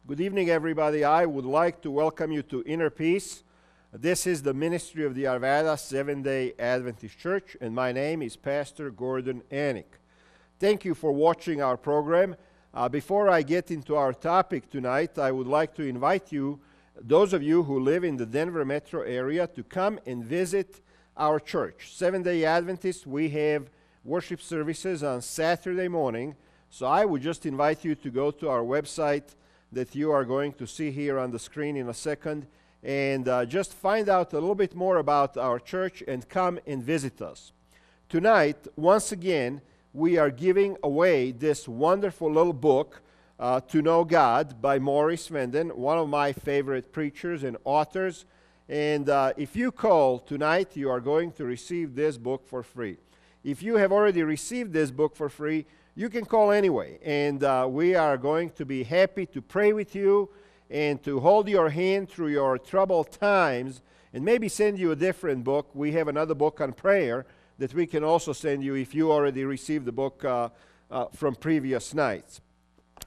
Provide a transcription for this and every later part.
Good evening, everybody. I would like to welcome you to Inner Peace. This is the ministry of the Arvada Seventh-day Adventist Church, and my name is Pastor Gordon Anic. Thank you for watching our program. Before I get into our topic tonight, I would like to invite you, those of you who live in the Denver metro area, to come and visit our church. Seventh-day Adventist, we have worship services on Saturday morning, so I would just invite you to go to our website that you are going to see here on the screen in a second, and just find out a little bit more about our church and come and visit us. Tonight, once again, we are giving away this wonderful little book, To Know God, by Maurice Venden, one of my favorite preachers and authors. And if you call tonight, you are going to receive this book for free. If you have already received this book for free, you can call anyway, and we are going to be happy to pray with you and to hold your hand through your troubled times and maybe send you a different book. We have another book on prayer that we can also send you if you already received the book from previous nights.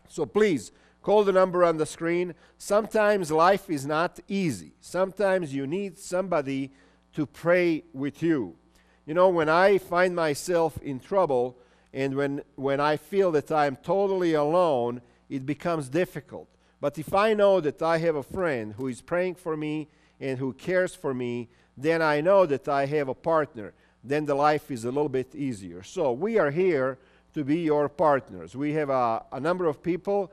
So please, call the number on the screen. Sometimes life is not easy. Sometimes you need somebody to pray with you. You know, when I find myself in trouble, and when I feel that I'm totally alone, it becomes difficult. But if I know that I have a friend who is praying for me and who cares for me, then I know that I have a partner. Then the life is a little bit easier. So we are here to be your partners. We have a number of people,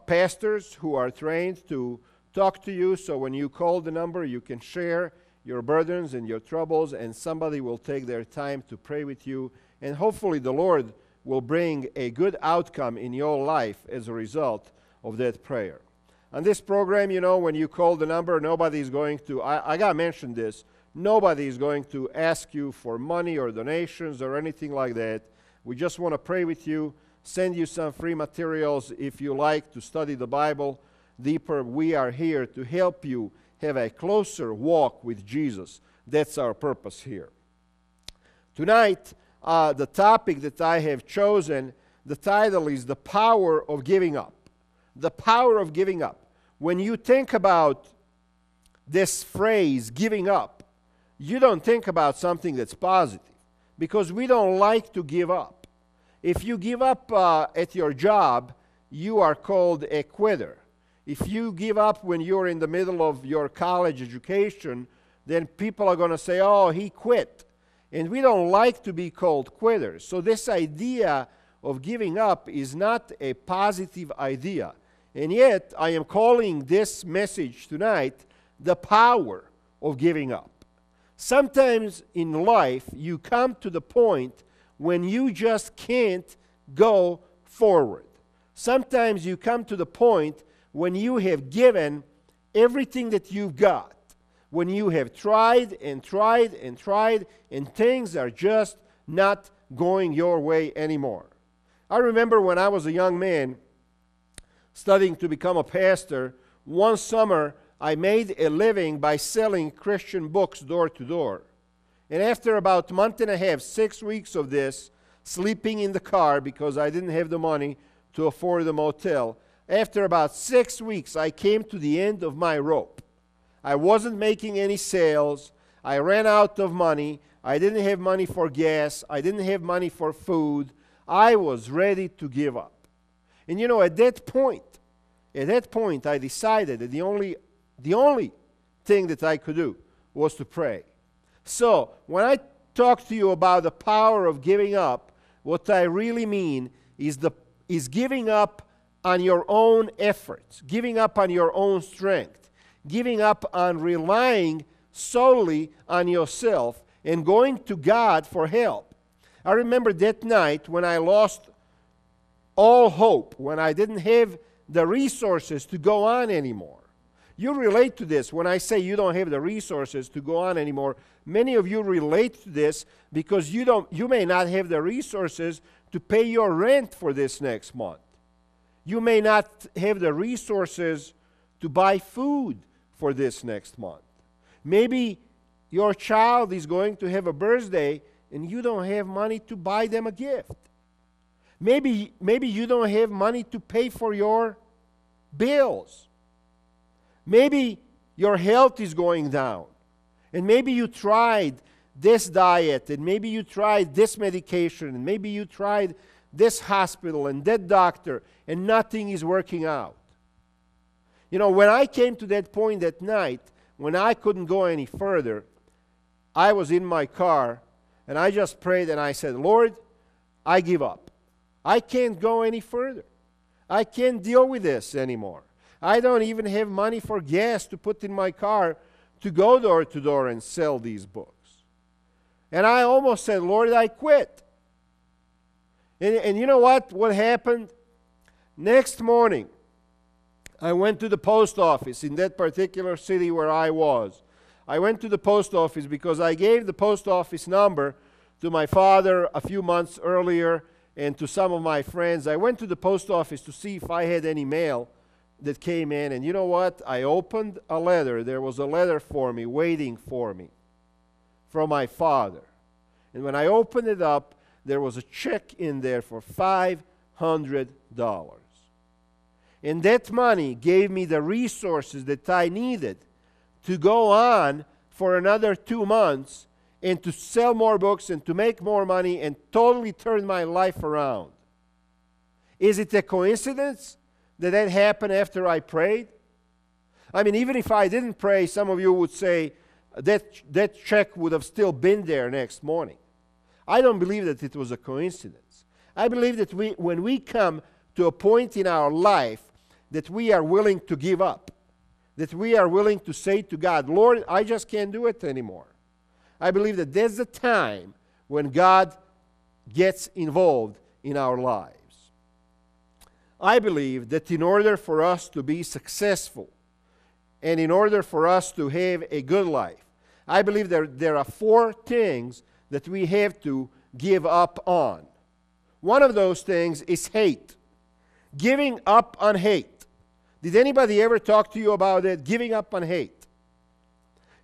pastors who are trained to talk to you. So when you call the number, you can share your burdens and your troubles, and somebody will take their time to pray with you. And hopefully the Lord will bring a good outcome in your life as a result of that prayer. On this program, you know, when you call the number, nobody is going to, I got to mention this, nobody is going to ask you for money or donations or anything like that. We just want to pray with you, send you some free materials if you like to study the Bible deeper. We are here to help you have a closer walk with Jesus. That's our purpose here. Tonight, the topic that I have chosen, the title is The Power of Giving Up. The power of giving up. When you think about this phrase, giving up, you don't think about something that's positive, because we don't like to give up. If you give up at your job, you are called a quitter. If you give up when you're in the middle of your college education, then people are going to say, oh, he quit. And we don't like to be called quitters. So this idea of giving up is not a positive idea. And yet, I am calling this message tonight the power of giving up. Sometimes in life, you come to the point when you just can't go forward. Sometimes you come to the point when you have given everything that you've got. When you have tried and tried and tried, and things are just not going your way anymore. I remember when I was a young man studying to become a pastor, one summer I made a living by selling Christian books door to door. And after about a month and a half, 6 weeks of this, sleeping in the car because I didn't have the money to afford a motel, after about 6 weeks I came to the end of my rope. I wasn't making any sales. I ran out of money. I didn't have money for gas. I didn't have money for food. I was ready to give up. And you know, at that point, I decided that the only thing that I could do was to pray. So, when I talk to you about the power of giving up, what I really mean is giving up on your own efforts, giving up on your own strength, giving up on relying solely on yourself and going to God for help. I remember that night when I lost all hope, when I didn't have the resources to go on anymore. You relate to this when I say you don't have the resources to go on anymore. Many of you relate to this because you may not have the resources to pay your rent for this next month. You may not have the resources to buy food for this next month. Maybe your child is going to have a birthday and you don't have money to buy them a gift. Maybe you don't have money to pay for your bills. Maybe your health is going down. And maybe you tried this diet, and maybe you tried this medication, and maybe you tried this hospital and that doctor, and nothing is working out. You know, when I came to that point that night, when I couldn't go any further, I was in my car, and I just prayed, and I said, Lord, I give up. I can't go any further. I can't deal with this anymore. I don't even have money for gas to put in my car to go door to door and sell these books. And I almost said, Lord, I quit. And you know what? What happened? Next morning, I went to the post office in that particular city where I was. I went to the post office because I gave the post office number to my father a few months earlier and to some of my friends. I went to the post office to see if I had any mail that came in. And you know what? I opened a letter. There was a letter for me, waiting for me, from my father. And when I opened it up, there was a check in there for $500. And that money gave me the resources that I needed to go on for another 2 months and to sell more books and to make more money and totally turn my life around. Is it a coincidence that that happened after I prayed? I mean, even if I didn't pray, some of you would say that check would have still been there next morning. I don't believe that it was a coincidence. I believe that when we come to a point in our life that we are willing to give up, that we are willing to say to God, Lord, I just can't do it anymore. I believe that there's a time when God gets involved in our lives. I believe that in order for us to be successful and in order for us to have a good life, I believe there are 4 things that we have to give up on. One of those things is hate. Giving up on hate. Did anybody ever talk to you about it? Giving up on hate.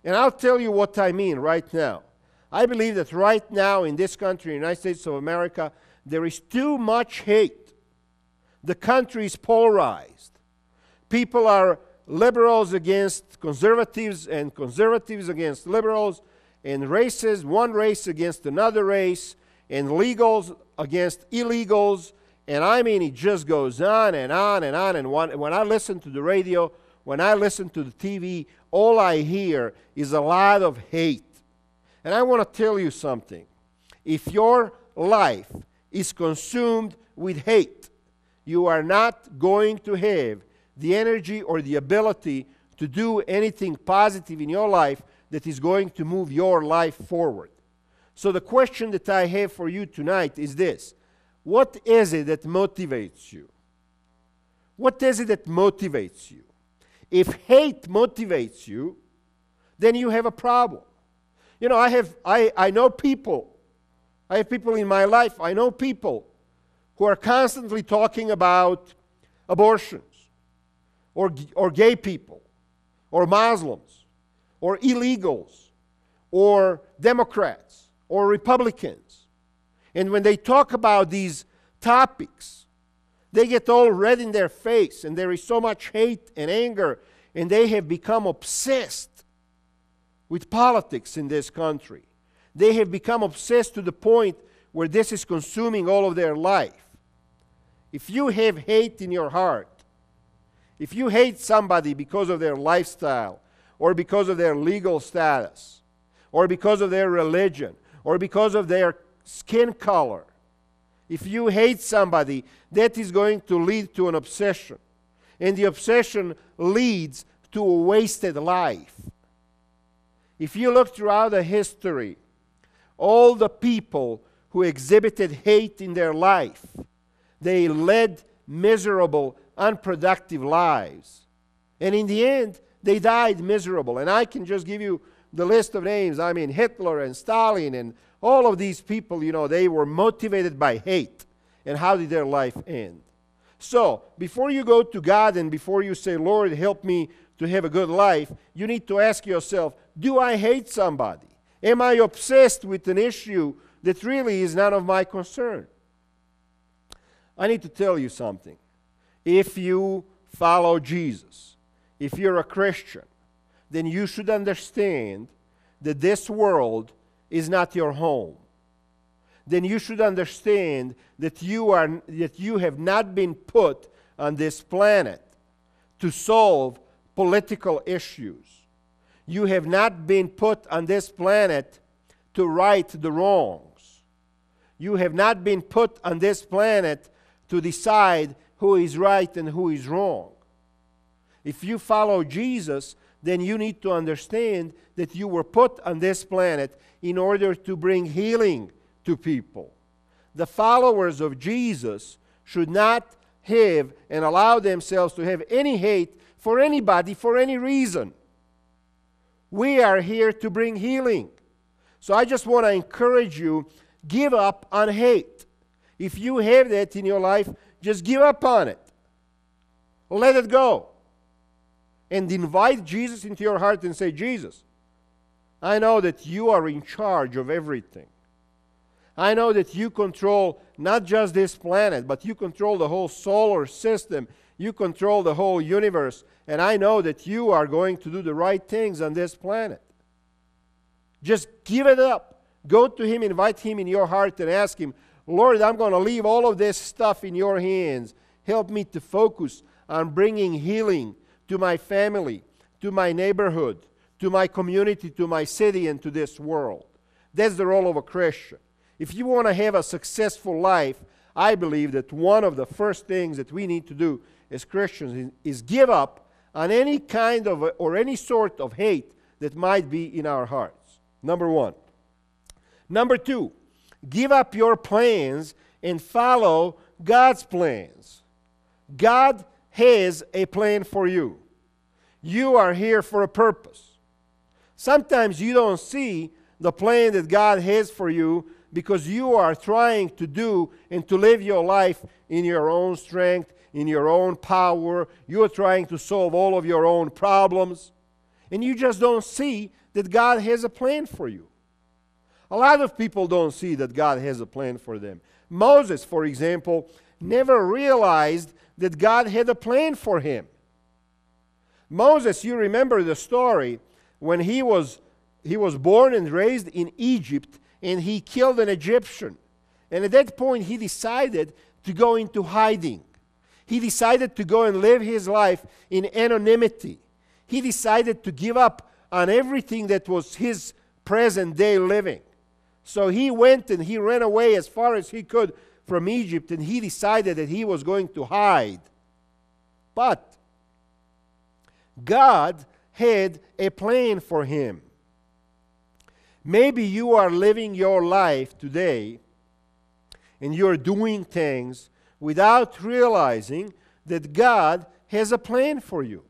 And I'll tell you what I mean right now. I believe that right now in this country, United States of America, there is too much hate. The country is polarized. People are liberals against conservatives and conservatives against liberals, and races, one race against another race, and legals against illegals. And I mean, it just goes on and on and on. And when I listen to the radio, when I listen to the TV, all I hear is a lot of hate. And I want to tell you something. If your life is consumed with hate, you are not going to have the energy or the ability to do anything positive in your life that is going to move your life forward. So the question that I have for you tonight is this. What is it that motivates you? What is it that motivates you? If hate motivates you, then you have a problem. You know, I know people. I have people in my life. I know people who are constantly talking about abortions, or gay people, or Muslims, or illegals, or Democrats, or Republicans. And when they talk about these topics, they get all red in their face, and there is so much hate and anger, and they have become obsessed with politics in this country. They have become obsessed to the point where this is consuming all of their life. If you have hate in your heart, if you hate somebody because of their lifestyle, or because of their legal status, or because of their religion, or because of their skin color, if you hate somebody, that is going to lead to an obsession. And the obsession leads to a wasted life. If you look throughout the history, all the people who exhibited hate in their life, they led miserable, unproductive lives. And in the end, they died miserable. And I can just give you the list of names. I mean, Hitler and Stalin and all of these people, you know, they were motivated by hate. And how did their life end? So, before you go to God and before you say, Lord, help me to have a good life, you need to ask yourself, do I hate somebody? Am I obsessed with an issue that really is none of my concern? I need to tell you something. If you follow Jesus, if you're a Christian, then you should understand that this world is not your home. Then you should understand that you have not been put on this planet to solve political issues. You have not been put on this planet to right the wrongs. You have not been put on this planet to decide who is right and who is wrong. If you follow Jesus, then you need to understand that you were put on this planet in order to bring healing to people. The followers of Jesus should not have and allow themselves to have any hate for anybody for any reason. We are here to bring healing. So I just want to encourage you, give up on hate. If you have that in your life, just give up on it. Let it go. And invite Jesus into your heart and say, Jesus, I know that you are in charge of everything. I know that you control not just this planet, but you control the whole solar system. You control the whole universe. And I know that you are going to do the right things on this planet. Just give it up. Go to Him, invite Him in your heart and ask Him, Lord, I'm going to leave all of this stuff in your hands. Help me to focus on bringing healing to my family, to my neighborhood, to my community, to my city, and to this world. That's the role of a Christian. If you want to have a successful life, I believe that one of the first things that we need to do as Christians is give up on any kind of or any sort of hate that might be in our hearts. Number one. Number two, give up your plans and follow God's plans. God has a plan for you. You are here for a purpose. Sometimes you don't see the plan that God has for you because you are trying to do and to live your life in your own strength, in your own power. You are trying to solve all of your own problems. And you just don't see that God has a plan for you. A lot of people don't see that God has a plan for them. Moses, for example, never realized that God had a plan for him. Moses, you remember the story when he was born and raised in Egypt, and he killed an Egyptian. And at that point, he decided to go into hiding. He decided to go and live his life in anonymity. He decided to give up on everything that was his present-day living. So he went and he ran away as far as he could from Egypt, and he decided that he was going to hide. But God had a plan for him. Maybe you are living your life today and you're doing things without realizing that God has a plan for you.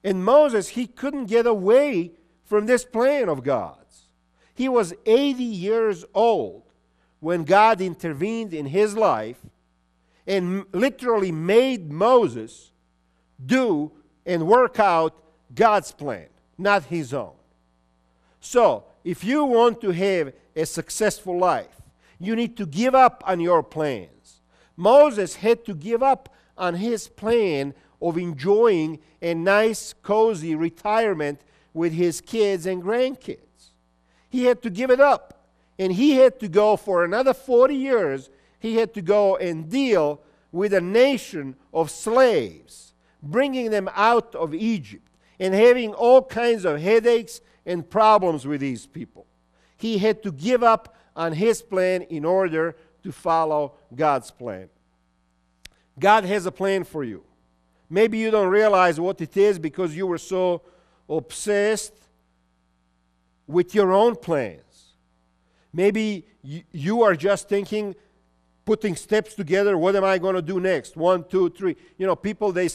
And Moses, he couldn't get away from this plan of God's. He was 80 years old when God intervened in his life and literally made Moses do and work out God's plan, not his own. So, if you want to have a successful life, you need to give up on your plans. Moses had to give up on his plan of enjoying a nice, cozy retirement with his kids and grandkids. He had to give it up. And he had to go for another 40 years, he had to go and deal with a nation of slaves, bringing them out of Egypt and having all kinds of headaches and problems with these people. He had to give up on his plan in order to follow God's plan. God has a plan for you. Maybe you don't realize what it is because you were so obsessed with your own plans. Maybe you are just thinking, putting steps together, what am I going to do next? 1, 2, 3. You know, people, they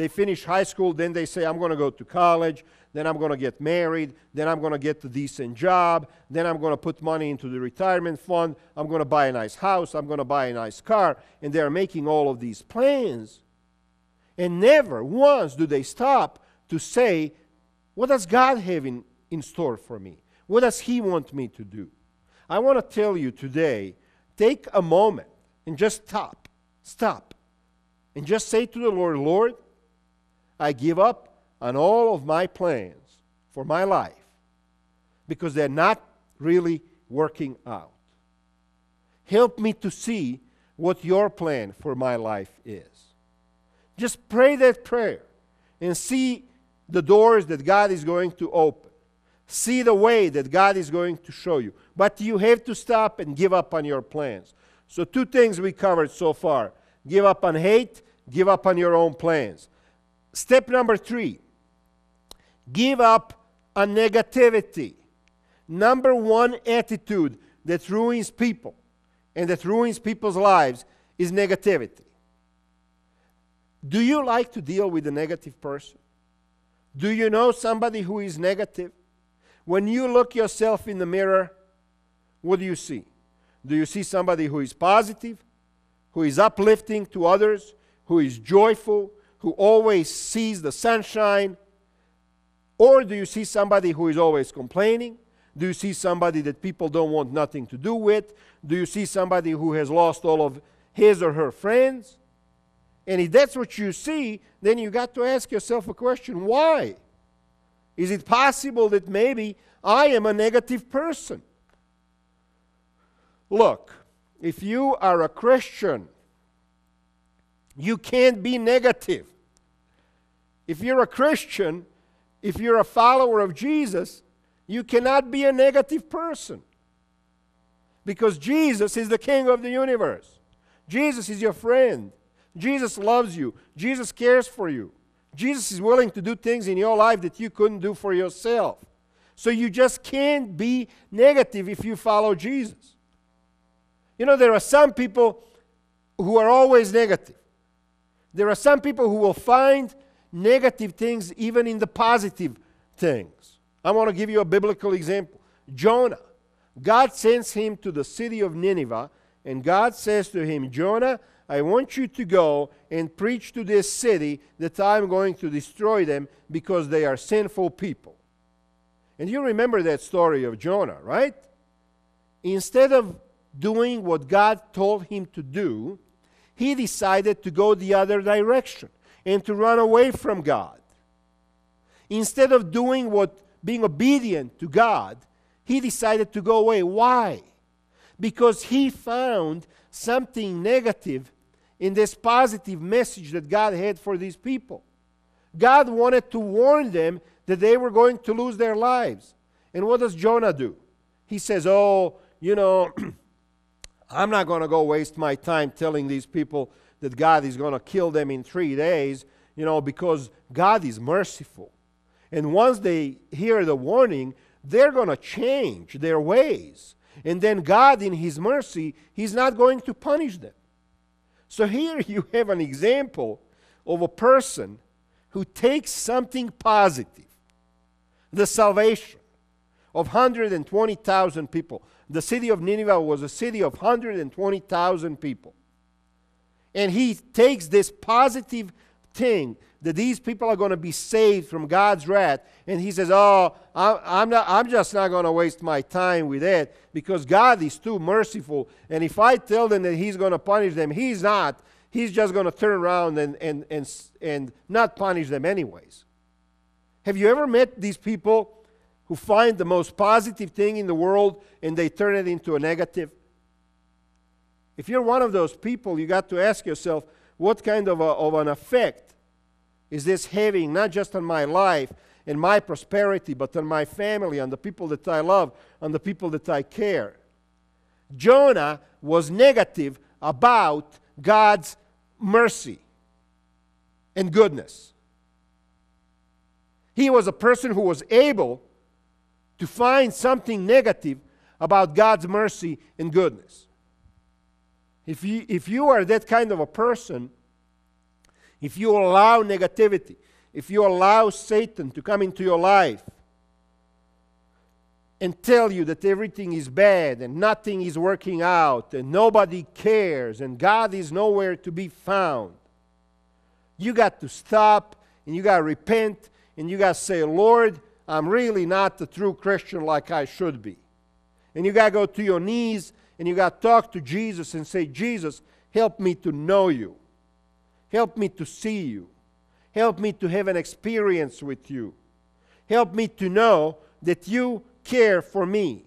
finish high school, then they say, I'm going to go to college, then I'm going to get married, then I'm going to get a decent job, then I'm going to put money into the retirement fund, I'm going to buy a nice house, I'm going to buy a nice car, and they're making all of these plans. And never once do they stop to say, what does God have in store for me? What does He want me to do? I want to tell you today, take a moment and just stop and just say to the Lord, Lord, I give up on all of my plans for my life because they're not really working out. Help me to see what your plan for my life is. Just pray that prayer and see the doors that God is going to open. See the way that God is going to show you. But you have to stop and give up on your plans. So 2 things we covered so far. Give up on hate, give up on your own plans. Step number 3, give up on negativity. Number 1 attitude that ruins people and that ruins people's lives is negativity. Do you like to deal with a negative person? Do you know somebody who is negative? When you look yourself in the mirror, what do you see? Do you see somebody who is positive, who is uplifting to others, who is joyful, who always sees the sunshine? Or do you see somebody who is always complaining? Do you see somebody that people don't want nothing to do with? Do you see somebody who has lost all of his or her friends? And if that's what you see, then you got to ask yourself a question, why? Is it possible that maybe I am a negative person? Look, if you are a Christian, you can't be negative. If you're a Christian, if you're a follower of Jesus, you cannot be a negative person. Because Jesus is the King of the universe. Jesus is your friend. Jesus loves you. Jesus cares for you. Jesus is willing to do things in your life that you couldn't do for yourself. So you just can't be negative if you follow Jesus. You know, there are some people who are always negative. There are some people who will find negative things even in the positive things. I want to give you a biblical example. Jonah. God sends him to the city of Nineveh, and God says to him, Jonah, I want you to go and preach to this city that I'm going to destroy them because they are sinful people. And you remember that story of Jonah, right? Instead of doing what God told him to do, he decided to go the other direction and to run away from God. Instead of being obedient to God, he decided to go away. Why? Because he found something negative in this positive message that God had for these people. God wanted to warn them that they were going to lose their lives. And what does Jonah do? He says, I'm not going to go waste my time telling these people that God is going to kill them in 3 days, because God is merciful. And once they hear the warning, they're going to change their ways. And then God, in His mercy, He's not going to punish them. So here you have an example of a person who takes something positive, the salvation of 120,000 people. The city of Nineveh was a city of 120,000 people. And he takes this positive thing that these people are going to be saved from God's wrath, and he says, I'm just not going to waste my time with that because God is too merciful, and if I tell them that He's going to punish them, He's not. He's just going to turn around and not punish them anyways. Have you ever met these people who find the most positive thing in the world and they turn it into a negative? If you're one of those people, you got to ask yourself, what kind of an effect is this having, not just on my life and my prosperity, but on my family, on the people that I love, on the people that I care? Jonah was negative about God's mercy and goodness. He was a person who was able to find something negative about God's mercy and goodness. If you are that kind of a person, if you allow negativity, if you allow Satan to come into your life and tell you that everything is bad and nothing is working out and nobody cares and God is nowhere to be found, you got to stop and you got to repent and you got to say, Lord, I'm really not the true Christian like I should be. And you got to go to your knees and you got to talk to Jesus and say, Jesus, help me to know you. Help me to see you. Help me to have an experience with you. Help me to know that you care for me.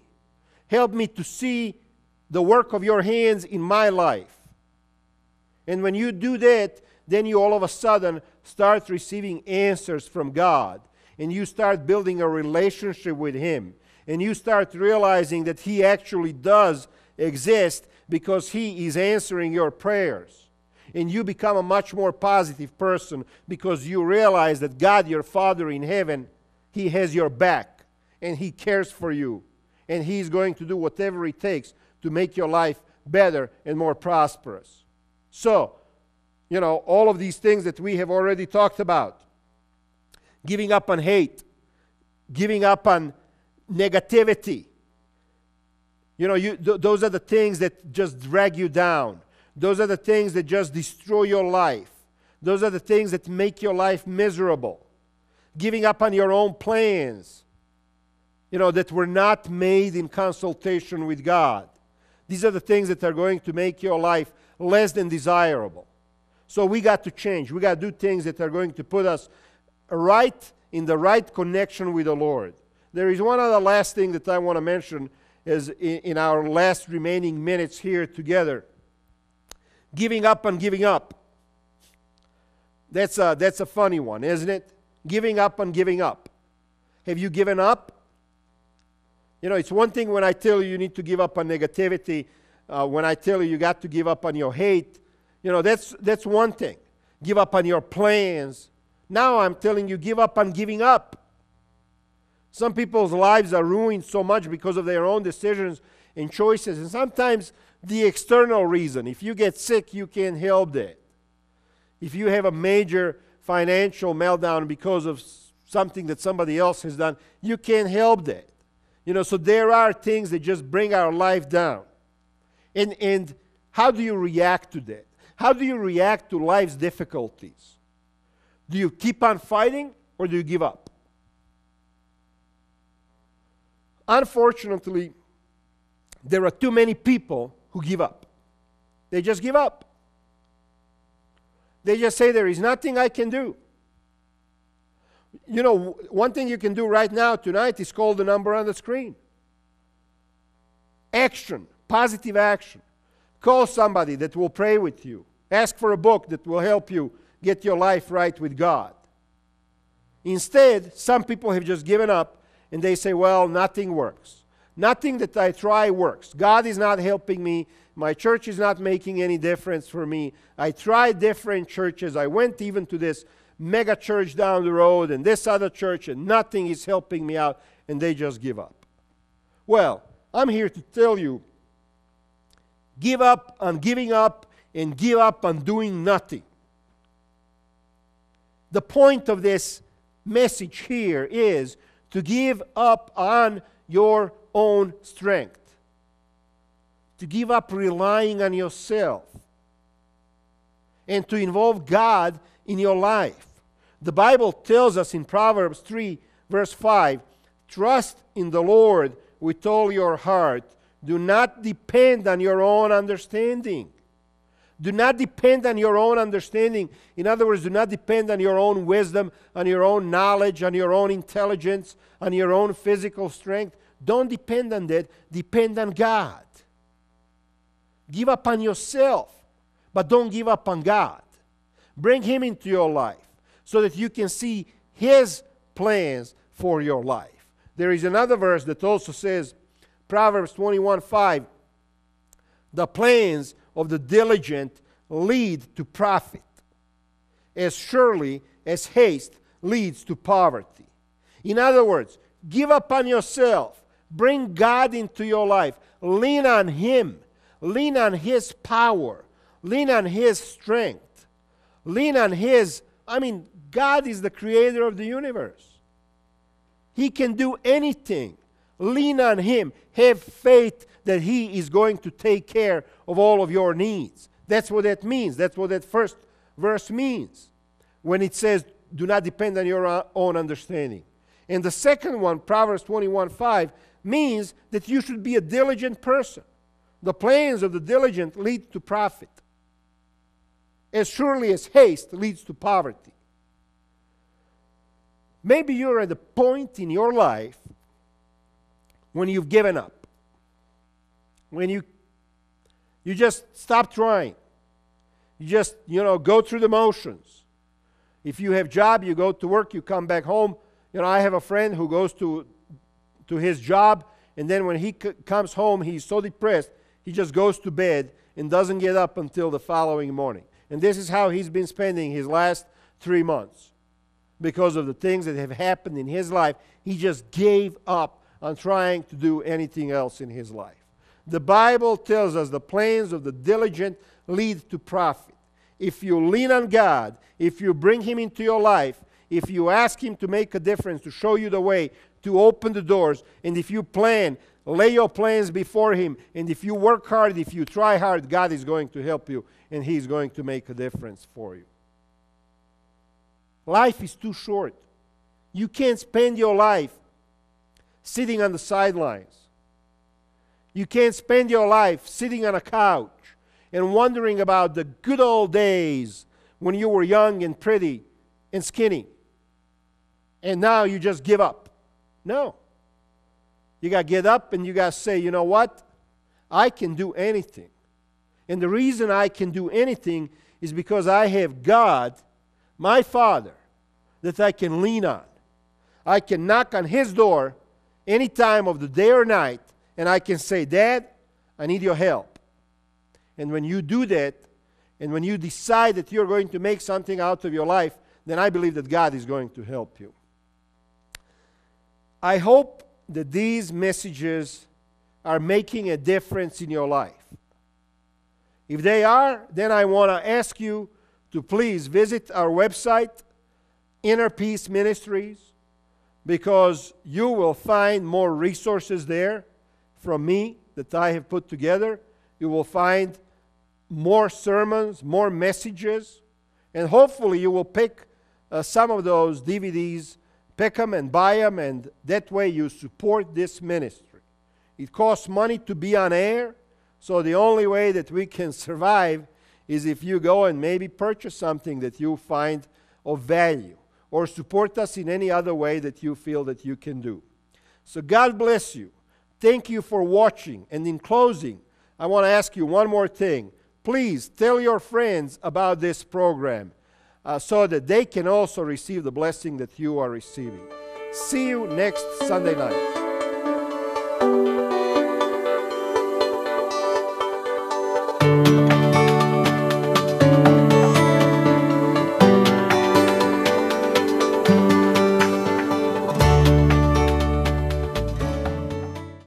Help me to see the work of your hands in my life. And when you do that, then you all of a sudden start receiving answers from God. And you start building a relationship with Him. And you start realizing that He actually does exist because He is answering your prayers. And you become a much more positive person because you realize that God, your Father in heaven, He has your back. And He cares for you. And He is going to do whatever it takes to make your life better and more prosperous. So, all of these things that we have already talked about. Giving up on hate. Giving up on negativity. Those are the things that just drag you down. Those are the things that just destroy your life. Those are the things that make your life miserable. Giving up on your own plans, that were not made in consultation with God. These are the things that are going to make your life less than desirable. So we got to change. We got to do things that are going to put us right in the right connection with the Lord. There is one other last thing that I want to mention is in our last remaining minutes here together. Giving up on giving up. That's a funny one, isn't it? Giving up on giving up. Have you given up? It's one thing when I tell you need to give up on negativity. When I tell you got to give up on your hate. That's one thing. Give up on your plans. Now I'm telling you, give up on giving up. Some people's lives are ruined so much because of their own decisions and choices. And sometimes the external reason. If you get sick, you can't help that. If you have a major financial meltdown because of something that somebody else has done, you can't help that. So there are things that just bring our life down. And how do you react to that? How do you react to life's difficulties? Do you keep on fighting or do you give up? Unfortunately, there are too many people who give up. They just give up. They just say there is nothing I can do. One thing you can do right now tonight is call the number on the screen. Action, positive action. Call somebody that will pray with you. Ask for a book that will help you get your life right with God. Instead, some people have just given up and they say, well, nothing works. Nothing that I try works. God is not helping me. My church is not making any difference for me. I tried different churches. I went even to this mega church down the road and this other church, and nothing is helping me out, and they just give up. Well, I'm here to tell you, give up on giving up and give up on doing nothing. The point of this message here is to give up on your own strength. To give up relying on yourself. And to involve God in your life. The Bible tells us in Proverbs 3, verse 5, trust in the Lord with all your heart. Do not depend on your own understanding. Do not depend on your own understanding. In other words, do not depend on your own wisdom, on your own knowledge, on your own intelligence, on your own physical strength. Don't depend on that. Depend on God. Give up on yourself, but don't give up on God. Bring Him into your life so that you can see His plans for your life. There is another verse that also says, Proverbs 21:5, the plans of the diligent lead to profit, as surely as haste leads to poverty. In other words, give up on yourself. Bring God into your life. Lean on Him. Lean on His power. Lean on His strength. Lean on His... God is the creator of the universe. He can do anything. Lean on Him. Have faith that He is going to take care of all of your needs. That's what that means. That's what that first verse means when it says, do not depend on your own understanding. And the second one, Proverbs 21:5, means that you should be a diligent person. The plans of the diligent lead to profit. as surely as haste leads to poverty. Maybe you're at a point in your life when you've given up, when you just stop trying. You just, go through the motions. If you have a job, you go to work, you come back home. I have a friend who goes to his job, and then when he comes home, he's so depressed, he just goes to bed and doesn't get up until the following morning. And this is how he's been spending his last 3 months. Because of the things that have happened in his life, he just gave up on trying to do anything else in his life. The Bible tells us the plans of the diligent lead to profit. If you lean on God, if you bring Him into your life, if you ask Him to make a difference, to show you the way, to open the doors, and if you plan, lay your plans before Him, and if you work hard, if you try hard, God is going to help you, and He's going to make a difference for you. Life is too short. You can't spend your life sitting on the sidelines. You can't spend your life sitting on a couch and wondering about the good old days when you were young and pretty and skinny. And now you just give up. No. You got to get up and you got to say, you know what? I can do anything. And the reason I can do anything is because I have God, my Father, that I can lean on. I can knock on His door any time of the day or night, and I can say, Dad, I need your help. And when you do that, and when you decide that you're going to make something out of your life, then I believe that God is going to help you. I hope that these messages are making a difference in your life. If they are, then I want to ask you to please visit our website, Inner Peace Ministries, because you will find more resources there from me that I have put together. You will find more sermons, more messages, and hopefully you will pick some of those DVDs, pick them and buy them, and that way you support this ministry. It costs money to be on air, so the only way that we can survive is if you go and maybe purchase something that you find of value, or support us in any other way that you feel that you can do. So God bless you. Thank you for watching. And in closing, I want to ask you one more thing. Please tell your friends about this program so that they can also receive the blessing that you are receiving. See you next Sunday night.